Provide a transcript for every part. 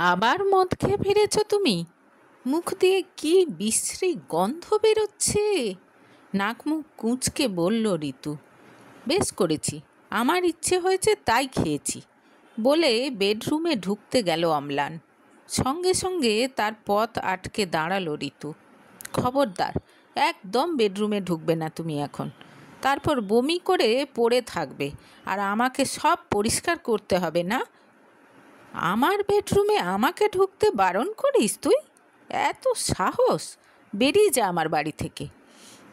আবার মদ খেয়ে ফিরেছ তুমি? মুখ দিয়ে কি বিশ্রী গন্ধ বেরোচ্ছে। নাক মুখ কুঁচকে বলল ঋতু। বেশ করেছি, আমার ইচ্ছে হয়েছে তাই খেয়েছি বলে বেডরুমে ঢুকতে গেল অম্লান। সঙ্গে সঙ্গে তার পথ আটকে দাঁড়ালো ঋতু। খবরদার, একদম বেডরুমে ঢুকবে না তুমি এখন। তারপর বমি করে পড়ে থাকবে আর আমাকে সব পরিষ্কার করতে হবে না। আমার বেডরুমে আমাকে ঢুকতে বারণ করিস তুই? এত সাহস! বেরিয়ে যা আমার বাড়ি থেকে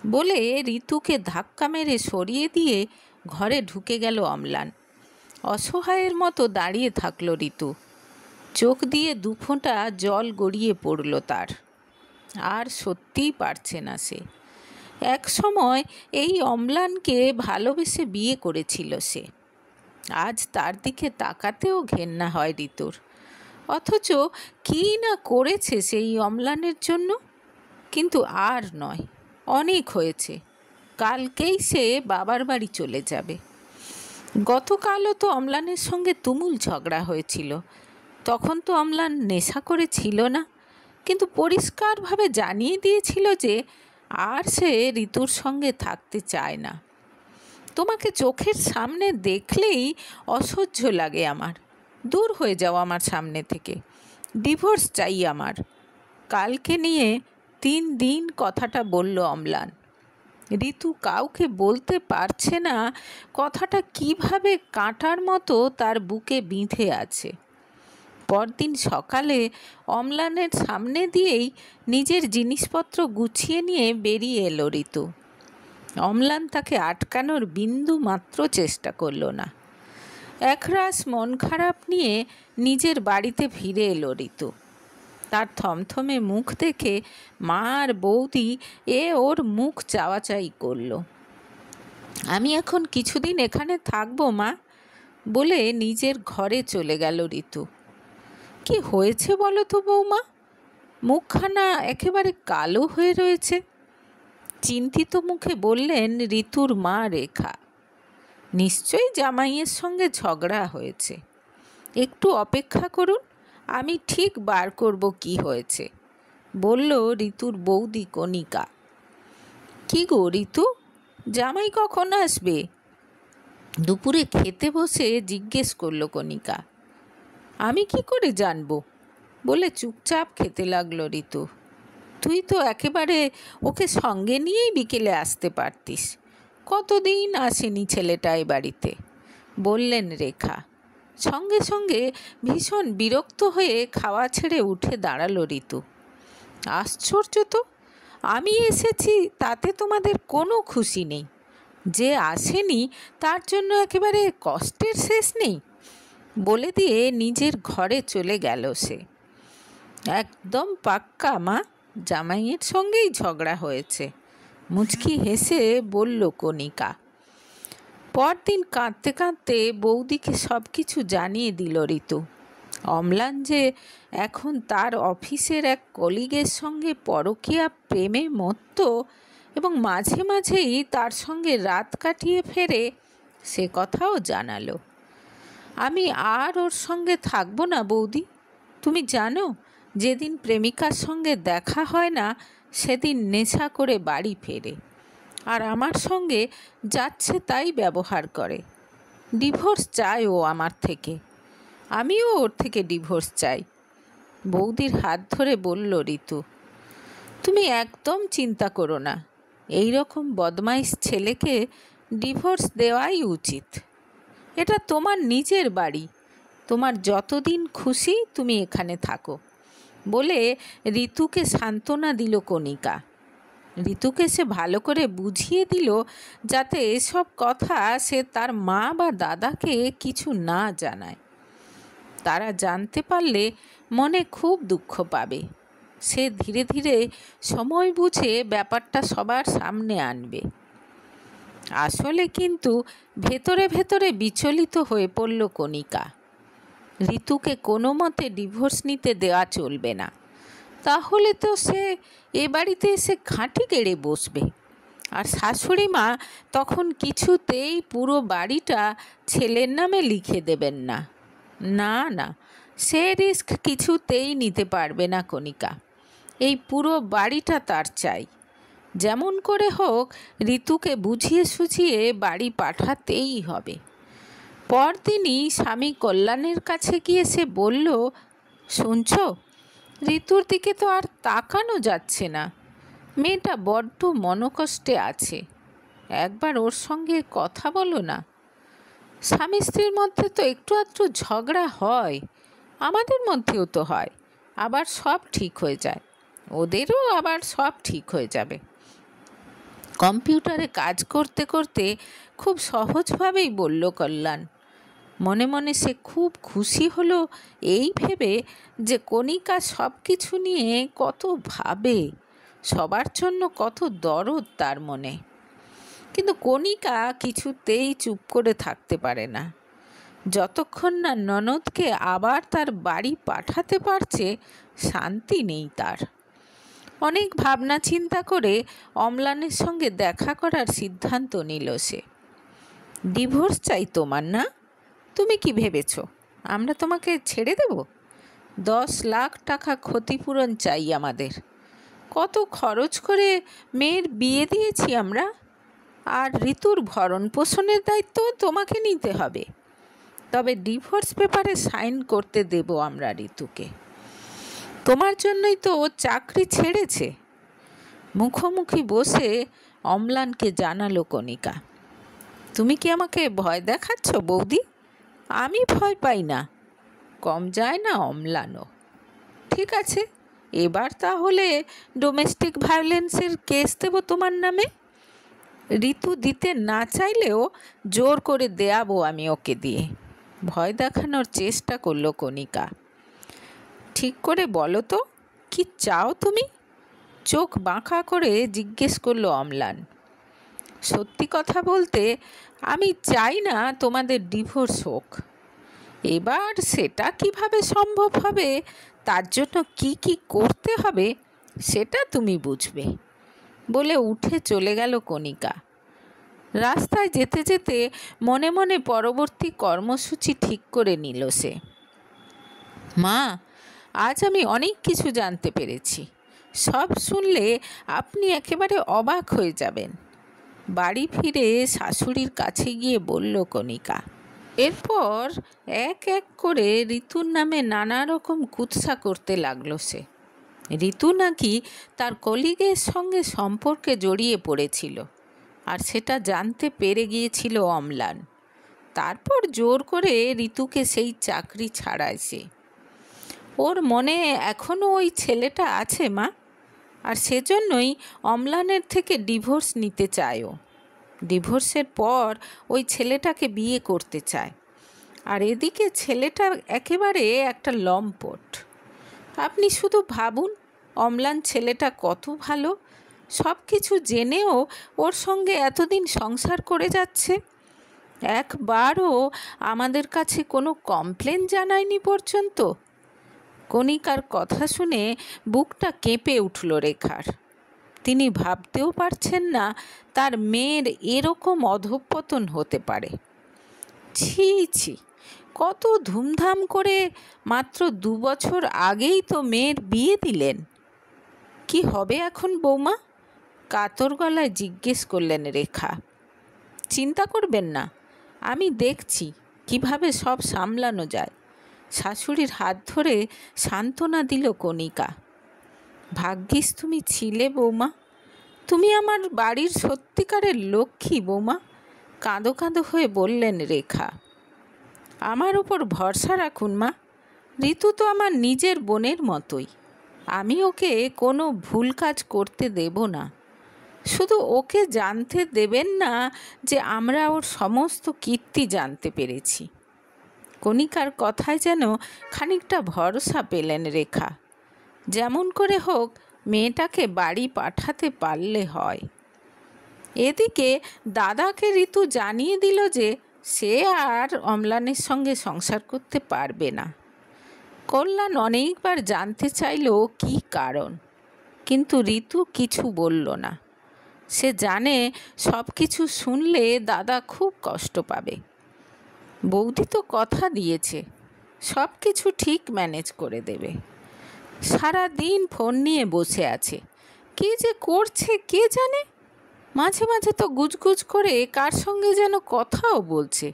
বলে ঋতুকে ধাক্কা মেরে সরিয়ে দিয়ে ঘরে ঢুকে গেল অম্লান। অসহায়ের মতো দাঁড়িয়ে থাকলো ঋতু। চোখ দিয়ে দুফোঁটা জল গড়িয়ে পড়ল তার। আর সত্যিই পারছে না সে। এক সময় এই অম্লানকে ভালোবেসে বিয়ে করেছিল সে। আজ তার দিকে তাকাতেও ঘেন্না হয় ঋতুর। অথচ কী না করেছে সেই অম্লানের জন্য। কিন্তু আর নয়, অনেক হয়েছে। কালকেই সে বাবার বাড়ি চলে যাবে। গতকালও তো অম্লানের সঙ্গে তুমুল ঝগড়া হয়েছিল। তখন তো অম্লান নেশা করেছিল না, কিন্তু পরিষ্কারভাবে জানিয়ে দিয়েছিল যে আর সে ঋতুর সঙ্গে থাকতে চায় না। তোমাকে চোখের সামনে দেখলেই অসহ্য লাগে আমার। দূর হয়ে যাও আমার সামনে থেকে। ডিভোর্স চাই আমার। কালকে নিয়ে 3 দিন কথাটা বলল অম্লান। ঋতু কাউকে বলতে পারছে না কথাটা কিভাবে কাঁটার মতো তার বুকে বিঁধে আছে। পরদিন সকালে অম্লানের সামনে দিয়েই নিজের জিনিসপত্র গুছিয়ে নিয়ে বেরিয়ে এলো ঋতু। অম্লান তাকে আটকানোর বিন্দু মাত্র চেষ্টা করল না। একরাশ মন খারাপ নিয়ে নিজের বাড়িতে ফিরে এলো ঋতু। তার থমথমে মুখ দেখে মা আর বৌদি ওর মুখ চাওয়াচাই করল। আমি এখন কিছুদিন এখানে থাকবো মা বলে নিজের ঘরে চলে গেল ঋতু। কি হয়েছে বলো তো বৌমা? মুখখানা একেবারে কালো হয়ে রয়েছে। চিন্তিত মুখে বললেন ঋতুর মা রেখা। নিশ্চয়ই জামাইয়ের সঙ্গে ঝগড়া হয়েছে। একটু অপেক্ষা করুন, আমি ঠিক বার করব কি হয়েছে বলল ঋতুর বৌদি কণিকা। কি গো ঋতু, জামাই কখন আসবে? দুপুরে খেতে বসে জিজ্ঞেস করলো কণিকা। আমি কি করে জানবো বলে চুপচাপ খেতে লাগলো ঋতু। তুই তো একেবারে ওকে সঙ্গে নিয়েই বিকেলে আসতে পারতিস। কতদিন আসেনি ছেলেটা এ বাড়িতে বললেন রেখা। সঙ্গে সঙ্গে ভীষণ বিরক্ত হয়ে খাওয়া ছেড়ে উঠে দাঁড়ালো ঋতু। আশ্চর্য তো, আমি এসেছি তাতে তোমাদের কোনো খুশি নেই। যে আসেনি তার জন্য একেবারে কষ্টের শেষ নেই বলে দিয়ে নিজের ঘরে চলে গেল সে। একদম পাক্কা মা, জামাইয়ের সঙ্গেই ঝগড়া হয়েছে মুচকি হেসে বলল কণিকা। পরদিন কাঁদতে কাঁদতে বৌদিকে সব কিছু জানিয়ে দিল ঋতু। অম্লান যে এখন তার অফিসের এক কলিগের সঙ্গে পরকীয়া প্রেমে মত্ত এবং মাঝে মাঝেই তার সঙ্গে রাত কাটিয়ে ফেরে সে কথাও জানালো। আমি আর ওর সঙ্গে থাকবো না বৌদি। তুমি জানো, যেদিন প্রেমিকার সঙ্গে দেখা হয় না সেদিন নেশা করে বাড়ি ফেরে আর আমার সঙ্গে যাচ্ছে তাই ব্যবহার করে। ডিভোর্স চায় ও আমার থেকে, আমিও ওর থেকে ডিভোর্স চাই বৌদির হাত ধরে বলল ঋতু। তুমি একদম চিন্তা করো না, এই রকম বদমাইশ ছেলেকে ডিভোর্স দেওয়াই উচিত। এটা তোমার নিজের বাড়ি, তোমার যতদিন খুশি তুমি এখানে থাকো বলে ঋতুকে সান্ত্বনা দিল কণিকা। ঋতুকে সে ভালো করে বুঝিয়ে দিল যাতে এসব কথা সে তার মা বা দাদাকে কিছু না জানায়। তারা জানতে পারলে মনে খুব দুঃখ পাবে। সে ধীরে ধীরে সময় বুঝে ব্যাপারটা সবার সামনে আনবে। আসলে কিন্তু ভেতরে ভেতরে বিচলিত হয়ে পড়ল কণিকা। ঋতুকে কোনো মতে ডিভোর্স নিতে দেওয়া চলবে না, তাহলে তো সে এ বাড়িতে এসে ঘাঁটি গেড়ে বসবে। আর শাশুড়ি মা তখন কিছুতেই পুরো বাড়িটা ছেলের নামে লিখে দেবেন না। না না, সে রিস্ক কিছুতেই নিতে পারবে না কণিকা। এই পুরো বাড়িটা তার চাই। যেমন করে হোক ঋতুকে বুঝিয়ে সুঝিয়ে বাড়ি পাঠাতেই হবে। পরদিনই স্বামী কল্যাণের কাছে গিয়ে সে বলল, শুনছ, ঋতুর দিকে তো আর তাকানো যাচ্ছে না। মেয়েটা বড্ড মনকষ্টে আছে। একবার ওর সঙ্গে কথা বলো না। স্বামী স্ত্রীর মধ্যে তো একটু আধটু ঝগড়া হয়, আমাদের মধ্যেও তো হয়, আবার সব ঠিক হয়ে যায়। ওদেরও আবার সব ঠিক হয়ে যাবে। কম্পিউটারে কাজ করতে করতে খুব সহজভাবেই বলল কল্যাণ। মনে মনে সে খুব খুশি হলো এই ভেবে যে কণিকা সব কিছু নিয়ে কত ভাবে, সবার জন্য কত দরদ তার মনে। কিন্তু কণিকা কিছুতেই চুপ করে থাকতে পারে না। যতক্ষণ না ননদকে আবার তার বাড়ি পাঠাতে পারছে, শান্তি নেই তার। অনেক ভাবনা চিন্তা করে অম্লানের সঙ্গে দেখা করার সিদ্ধান্ত নিল সে। ডিভোর্স চাই তোমার, না? তুমি কি ভেবেছ আমরা তোমাকে ছেড়ে দেব? 10 লাখ টাকা ক্ষতিপূরণ চাই আমাদের। কত খরচ করে মেয়ের বিয়ে দিয়েছি আমরা। আর ঋতুর ভরণ পোষণের দায়িত্ব তোমাকে নিতে হবে। তবে ডিভোর্স পেপারে সাইন করতে দেব আমরা ঋতুকে। তোমার জন্যই তো ও চাকরি ছেড়েছে। মুখোমুখি বসে অম্লানকে জানালো কণিকা। তুমি কি আমাকে ভয় দেখাচ্ছ বৌদি? আমি ভয় পাই না। কম যায় না অম্লানও। ঠিক আছে, এবার তাহলে ডোমেস্টিক ভায়োলেন্সের কেস দেব তোমার নামে। ঋতু দিতে না চাইলেও জোর করে দেয়াবো আমি ওকে দিয়ে। ভয় দেখানোর চেষ্টা করলো কণিকা। ঠিক করে বলো তো, কি চাও তুমি? চোখ বাঁকা করে জিজ্ঞেস করলো অম্লান। সত্যি কথা বলতে আমি চাই না তোমাদের ডিভোর্স হোক। এবার সেটা কিভাবে সম্ভব হবে, তার জন্য কি কি করতে হবে সেটা তুমি বুঝবে, বলে উঠে চলে গেল কণিকা। রাস্তায় যেতে যেতে মনে মনে পরবর্তী কর্মসূচি ঠিক করে নিল সে। মা, আজ আমি অনেক কিছু জানতে পেরেছি। সব শুনলে আপনি একেবারে অবাক হয়ে যাবেন। বাড়ি ফিরে শাশুড়ির কাছে গিয়ে বলল কণিকা। এরপর এক এক করে ঋতুর নামে নানা রকম কুৎসা করতে লাগলো সে। ঋতু নাকি তার কলিগের সঙ্গে সম্পর্কে জড়িয়ে পড়েছিল, আর সেটা জানতে পেরে গিয়েছিল অম্লান। তারপর জোর করে ঋতুকে সেই চাকরি ছাড়ায় সে। ওর মনে এখনও ওই ছেলেটা আছে মা, আর সেজন্যই অম্লানের থেকে ডিভোর্স নিতে চায় ও। ডিভোর্সের পর ওই ছেলেটাকে বিয়ে করতে চায়। আর এদিকে ছেলেটা একেবারে একটা লম্পট। আপনি শুধু ভাবুন, অম্লান ছেলেটা কত ভালো, সব কিছু জেনেও ওর সঙ্গে এতদিন সংসার করে যাচ্ছে। একবারও আমাদের কাছে কোনো কমপ্লেন জানায়নি পর্যন্ত। কণিকার কথা শুনে বুকটা কেঁপে উঠল রেখার। তিনি ভাবতেও পারছেন না তার মেয়ের এরকম অধঃপতন হতে পারে। ছি ছি, কত ধুমধাম করে মাত্র 2 বছর আগেই তো মেয়ের বিয়ে দিলেন। কি হবে এখন বৌমা? কাতর গলায় জিজ্ঞেস করলেন রেখা। চিন্তা করবেন না, আমি দেখছি কিভাবে সব সামলানো যায়। শাশুড়ির হাত ধরে সান্ত্বনা দিল কণিকা। ভাগ্যিস তুমি ছিলে বৌমা, তুমি আমার বাড়ির সত্যিকারের লক্ষ্মী বৌমা, কাঁদো কাঁদো হয়ে বললেন রেখা। আমার ওপর ভরসা রাখুন মা, ঋতু তো আমার নিজের বোনের মতোই। আমি ওকে কোনো ভুল কাজ করতে দেব না। শুধু ওকে জানতে দেবেন না যে আমরা ওর সমস্ত কীর্তি জানতে পেরেছি। কণিকার কথায় যেন খানিকটা ভরসা পেলেন রেখা। যেমন করে হোক মেয়েটাকে বাড়ি পাঠাতে পারলে হয়। এদিকে দাদাকে ঋতু জানিয়ে দিল যে সে আর অম্লানের সঙ্গে সংসার করতে পারবে না। কল্যাণ অনেকবার জানতে চাইল কী কারণ, কিন্তু ঋতু কিছু বলল না। সে জানে সব কিছু শুনলে দাদা খুব কষ্ট পাবে। বৌদি তো কথা দিয়েছে, সব কিছু ঠিক ম্যানেজ করে দেবে। সারা দিন ফোন নিয়ে বসে আছে, কী যে করছে কে জানে। মাঝে মাঝে তো গুজগুজ করে কার সঙ্গে যেন কথাও বলছে।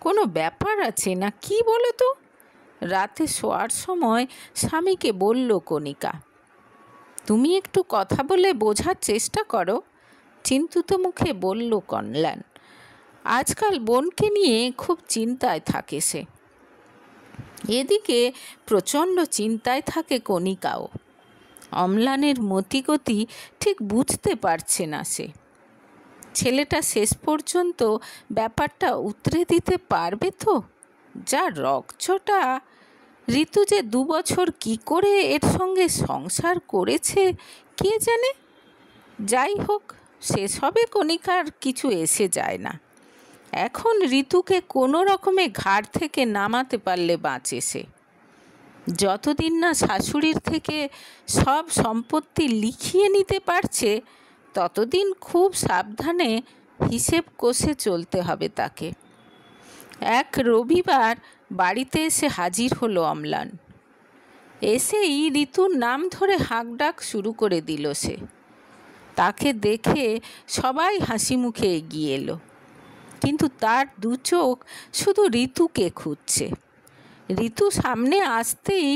কোনো ব্যাপার আছে না কি বলো তো? রাতে শোয়ার সময় স্বামীকে বলল কণিকা। তুমি একটু কথা বলে বোঝার চেষ্টা করো, চিন্তিত মুখে বলল কল্যাণ। আজকাল বোনকে নিয়ে খুব চিন্তায় থাকে সে। এদিকে প্রচণ্ড চিন্তায় থাকে কণিকাও। অম্লানের মতিগতি ঠিক বুঝতে পারছে না সে। ছেলেটা শেষ পর্যন্ত ব্যাপারটা উতরে দিতে পারবে তো? যা রকচটা! ঋতু যে 2 বছর কি করে এর সঙ্গে সংসার করেছে কে জানে। যাই হোক, সেসবে কণিকার কিছু এসে যায় না। এখন ঋতুকে কোনো রকমে ঘাড় থেকে নামাতে পারলে বাঁচে সে। যতদিন না শাশুড়ির থেকে সব সম্পত্তি লিখিয়ে নিতে পারছে, ততদিন খুব সাবধানে হিসেব কষে চলতে হবে তাকে। এক রবিবার বাড়িতে এসে হাজির হলো অম্লান। এসেই ঋতুর নাম ধরে হাঁকডাক শুরু করে দিল সে। তাকে দেখে সবাই হাসি মুখে এগিয়ে এলো, কিন্তু তার 2 চোখ শুধু ঋতুকে খুঁজছে। ঋতু সামনে আসতেই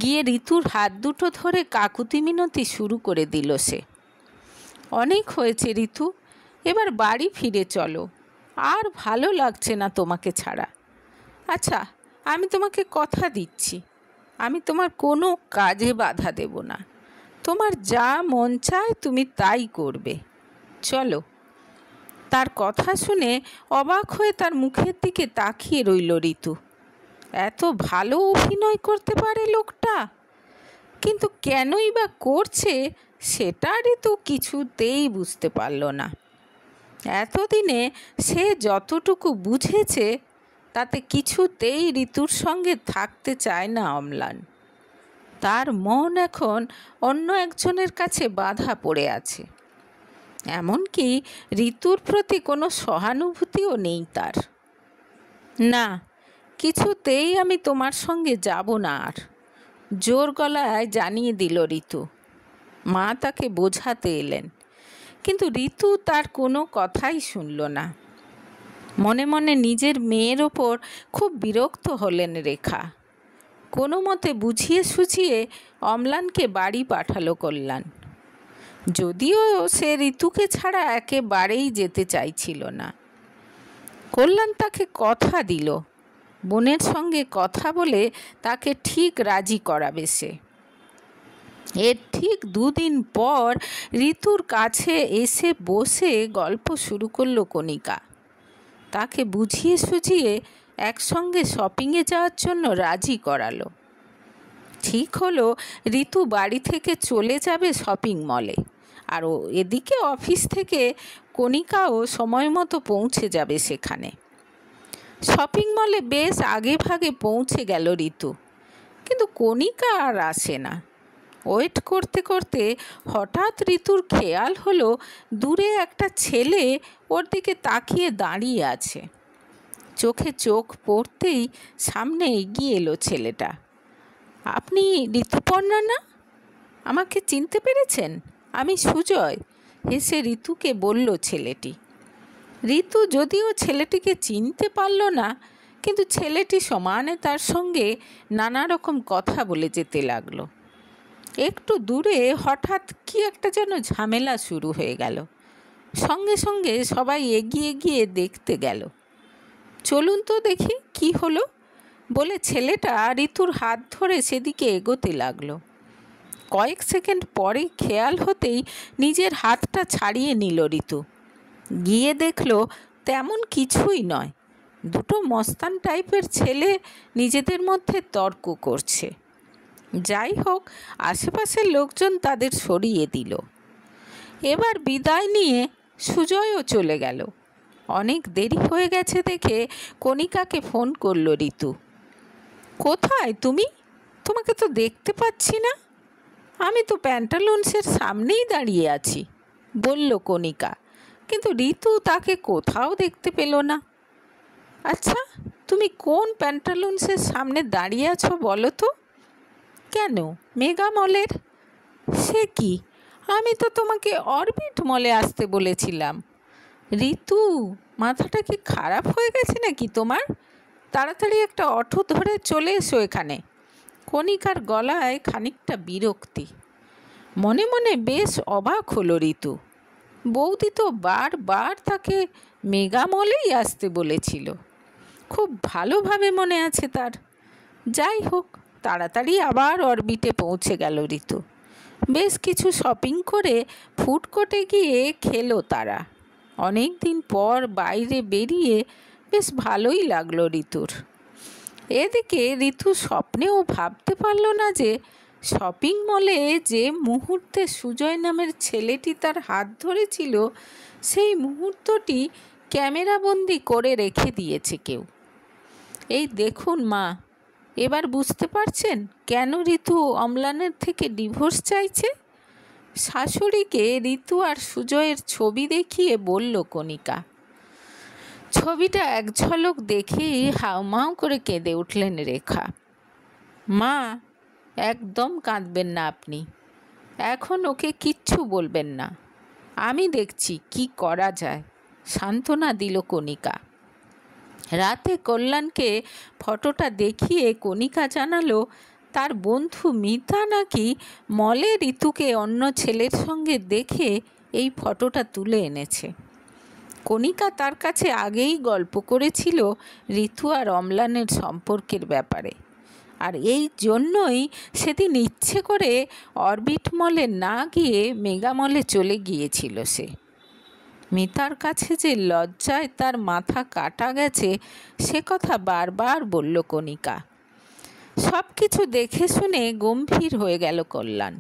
গিয়ে ঋতুর হাত দুটো ধরে কাকুতি মিনতি শুরু করে দিল সে। অনেক হয়েছে ঋতু, এবার বাড়ি ফিরে চলো, আর ভালো লাগছে না তোমাকে ছাড়া। আচ্ছা, আমি তোমাকে কথা দিচ্ছি, আমি তোমার কোনো কাজে বাধা দেব না। তোমার যা মন চায় তুমি তাই করবে, চলো। তার কথা শুনে অবাক হয়ে তার মুখের দিকে তাকিয়ে রইল ঋতু। এত ভালো অভিনয় করতে পারে লোকটা, কিন্তু কেনই বা করছে সেটা ঋতু কিছুতেই বুঝতে পারল না। এতদিনে সে যতটুকু বুঝেছে তাতে কিছুতেই ঋতুর সঙ্গে থাকতে চায় না অম্লান। তার মন এখন অন্য একজনের কাছে বাঁধা পড়ে আছে। এমনকি ঋতুর প্রতি কোনো সহানুভূতিও নেই তার। না, কিছুতেই আমি তোমার সঙ্গে যাব না আর, জোর গলায় জানিয়ে দিল ঋতু। মা তাকে বোঝাতে এলেন, কিন্তু ঋতু তার কোনো কথাই শুনল না। মনে মনে নিজের মেয়ের ওপর খুব বিরক্ত হলেন রেখা। কোনো মতে বুঝিয়ে সুঝিয়ে অম্লানকে বাড়ি পাঠালো কল্যাণ। যদিও সে ঋতুকে ছাড়া একেবারেই যেতে চাইছিল না। কল্যাণ তাকে কথা দিল, বোনের সঙ্গে কথা বলে তাকে ঠিক রাজি করাবে সে। এর ঠিক 2 দিন পর ঋতুর কাছে এসে বসে গল্প শুরু করলো কণিকা। তাকে বুঝিয়ে সুঝিয়ে একসঙ্গে শপিংয়ে যাওয়ার জন্য রাজি করালো। ঠিক হলো ঋতু বাড়ি থেকে চলে যাবে শপিং মলে, আর এদিকে অফিস থেকে কণিকাও সময় মতো পৌঁছে যাবে সেখানে। শপিং মলে বেশ আগে ভাগে পৌঁছে গেল ঋতু, কিন্তু কণিকা আর আসে না। ওয়েট করতে করতে হঠাৎ ঋতুর খেয়াল হলো দূরে একটা ছেলে ওর দিকে তাকিয়ে দাঁড়িয়ে আছে। চোখে চোখ পড়তেই সামনে এগিয়ে এলো ছেলেটা। আপনি ঋতুপর্ণা না? আমাকে চিনতে পেরেছেন? আমি সুজয়, হেসে ঋতুকে বলল ছেলেটি। ঋতু যদিও ছেলেটিকে চিনতে পারল না, কিন্তু ছেলেটি সমানে তার সঙ্গে নানা রকম কথা বলে যেতে লাগলো। একটু দূরে হঠাৎ কি একটা যেন ঝামেলা শুরু হয়ে গেল। সঙ্গে সঙ্গে সবাই এগিয়ে গিয়ে দেখতে গেল। চলুন তো দেখি কি হলো, বলে ছেলেটা ঋতুর হাত ধরে সেদিকে এগোতে লাগলো। কয়েক সেকেন্ড পরে খেয়াল হতেই নিজের হাতটা ছাড়িয়ে নিল ঋতু। গিয়ে দেখল তেমন কিছুই নয়, 2 মস্তান টাইপের ছেলে নিজেদের মধ্যে তর্ক করছে। যাই হোক, আশেপাশের লোকজন তাদের সরিয়ে দিল। এবার বিদায় নিয়ে সুজয়ও চলে গেল। অনেক দেরি হয়ে গেছে দেখে কণিকাকে ফোন করল ঋতু। কোথায় তুমি? তোমাকে তো দেখতে পাচ্ছি না। আমি তো প্যান্টালুন্সের সামনেই দাঁড়িয়ে আছি, বলল কণিকা, কিন্তু ঋতু তাকে কোথাও দেখতে পেল না। আচ্ছা, তুমি কোন প্যান্টালুন্সের সামনে দাঁড়িয়ে আছো বলো তো? কেন, মেগা মলের? সে কি, আমি তো তোমাকে অরবিট মলে আসতে বলেছিলাম। ঋতু, মাথাটা কি খারাপ হয়ে গেছে নাকি তোমার? তাড়াতাড়ি একটা অটো ধরে চলে এসো এখানে। কণিকার গলায় খানিকটা বিরক্তি। মনে মনে বেশ অবাক হলো ঋতু। বৌদি তো বারবার তাকে মেগা মলেই আসতে বলেছিল, খুব ভালোভাবে মনে আছে তার। যাই হোক, তাড়াতাড়ি আবার অরবিটে পৌঁছে গেল ঋতু। বেশ কিছু শপিং করে ফুড কোর্টে গিয়ে খেলো তারা। অনেক দিন পর বাইরে বেরিয়ে বেশ ভালোই লাগলো ঋতুর। এদিকে ঋতু স্বপ্নেও ভাবতে পারল না যে শপিং মলে যে মুহূর্তে সুজয় নামের ছেলেটি তার হাত ধরেছিল, সেই মুহূর্তটি ক্যামেরাবন্দি করে রেখে দিয়েছে কেউ। এই দেখুন মা, এবার বুঝতে পারছেন কেন ঋতু অম্লানের থেকে ডিভোর্স চাইছে? শাশুড়িকে ঋতু আর সুজয়ের ছবি দেখিয়ে বলল কণিকা। ছবিটা এক ঝলক দেখেই হাউমাউ করে কেঁদে উঠলেন রেখা। মা, একদম কাঁদবেন না আপনি, এখন ওকে কিচ্ছু বলবেন না, আমি দেখছি কি করা যায়, সান্ত্বনা দিল কণিকা। রাতে কল্যাণকে ফটোটা দেখিয়ে কণিকা জানালো তার বন্ধু মিতা নাকি মলে ঋতুকে অন্য ছেলের সঙ্গে দেখে এই ফটোটা তুলে এনেছে। কণিকা তার কাছে আগেই গল্প করেছিল ঋতু আর অম্লানের সম্পর্কের ব্যাপারে, আর এই জন্যই সেদিন ইচ্ছে করে অরবিট মলে না গিয়ে মেগা মলে চলে গিয়েছিল সে। মিতার কাছে যে লজ্জায় তার মাথা কাটা গেছে সে কথা বারবার বলল কণিকা। সব কিছু দেখে শুনে গম্ভীর হয়ে গেল কল্যাণ।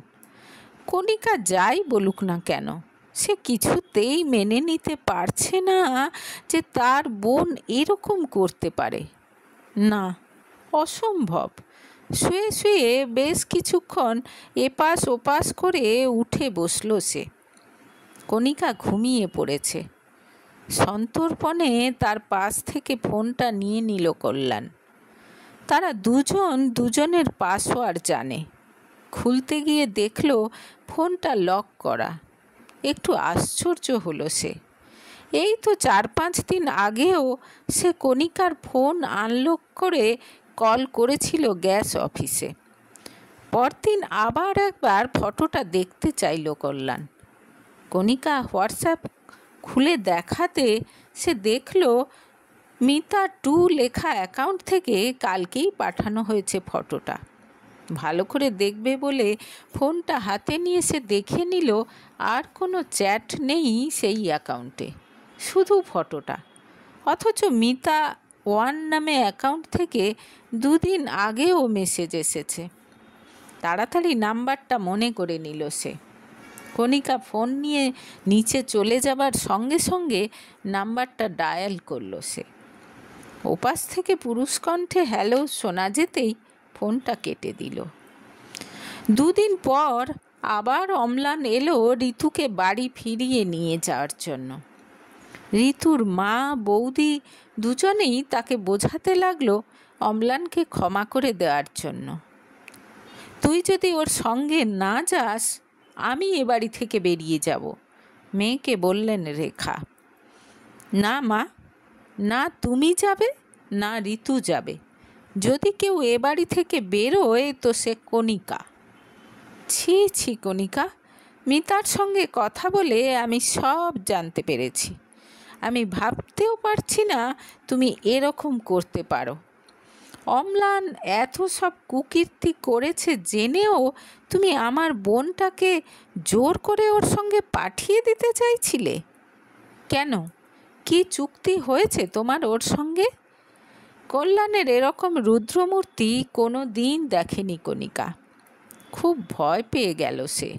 কণিকা যাই বলুক না কেন, সে কিছুতেই মেনে নিতে পারছে না যে তার বোন এরকম করতে পারে। না, অসম্ভব। শুয়ে শুয়ে বেশ কিছুক্ষণ এপাশ ওপাশ করে উঠে বসল সে। কণিকা ঘুমিয়ে পড়েছে। সন্তর্পণে তার পাশ থেকে ফোনটা নিয়ে নিল কল্যাণ। তারা দুজন দুজনের পাসওয়ার্ড জানে। খুলতে গিয়ে দেখল ফোনটা লক করা। একটু আশ্চর্য হলো সে। এই তো 4-5 দিন আগেও সে কণিকার ফোন আনলক করে কল করেছিল গ্যাস অফিসে। পরদিন আবার একবার ফটোটা দেখতে চাইল কল্যাণ। কণিকা হোয়াটসঅ্যাপ খুলে দেখাতে সে দেখল মিতা 2 লেখা অ্যাকাউন্ট থেকে কালকেই পাঠানো হয়েছে ফটোটা। ভালো করে দেখবে বলে ফোনটা হাতে নিয়ে সে দেখে নিল আর কোনো চ্যাট নেই সেই অ্যাকাউন্টে, শুধু ফটোটা। অথচ মিতা 1 নামে অ্যাকাউন্ট থেকে 2 দিন আগেও মেসেজ এসেছে। তাড়াতাড়ি নাম্বারটা মনে করে নিল সে। কণিকা ফোন নিয়ে নিচে চলে যাবার সঙ্গে সঙ্গে নাম্বারটা ডায়াল করল সে। ওপাশ থেকে পুরুষ কণ্ঠে হ্যালো শোনা যেতেই ফোনটা কেটে দিল। 2 দিন পর আবার অম্লান এলো ঋতুকে বাড়ি ফিরিয়ে নিয়ে যাওয়ার জন্য। ঋতুর মা বৌদি দুজনেই তাকে বোঝাতে লাগলো অম্লানকে ক্ষমা করে দেওয়ার জন্য। তুই যদি ওর সঙ্গে না যাস আমি এ বাড়ি থেকে বেরিয়ে যাব, মেয়েকে বললেন রেখা। না মা, না তুমি যাবে না ঋতু যাবে। যদি কেউ এ বাড়ি থেকে বেরোয় তো সে কণিকা। ছি ছি কণিকা, মিতার সঙ্গে কথা বলে আমি সব জানতে পেরেছি। আমি ভাবতেও পারছি না তুমি এরকম করতে পারো। অম্লান এত সব কুকীর্তি করেছে জেনেও তুমি আমার বোনটাকে জোর করে ওর সঙ্গে পাঠিয়ে দিতে চাইছিলে কেন? কি চুক্তি হয়েছে তোমার ওর সঙ্গে? কল্যাণের এরকম রুদ্রমূর্তি কোনো দিন দেখেনি কণিকা। খুব ভয় পেয়ে গেল সে।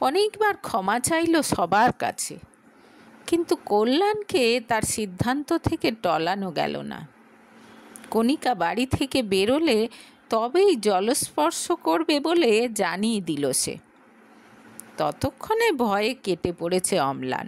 অনেকবার ক্ষমা চাইল সবার কাছে, কিন্তু কল্যাণকে তার সিদ্ধান্ত থেকে টলানো গেল না। কণিকা বাড়ি থেকে বেরোলে তবেই জলস্পর্শ করবে বলে জানিয়ে দিল সে। ততক্ষণে ভয়ে কেটে পড়েছে অম্লান।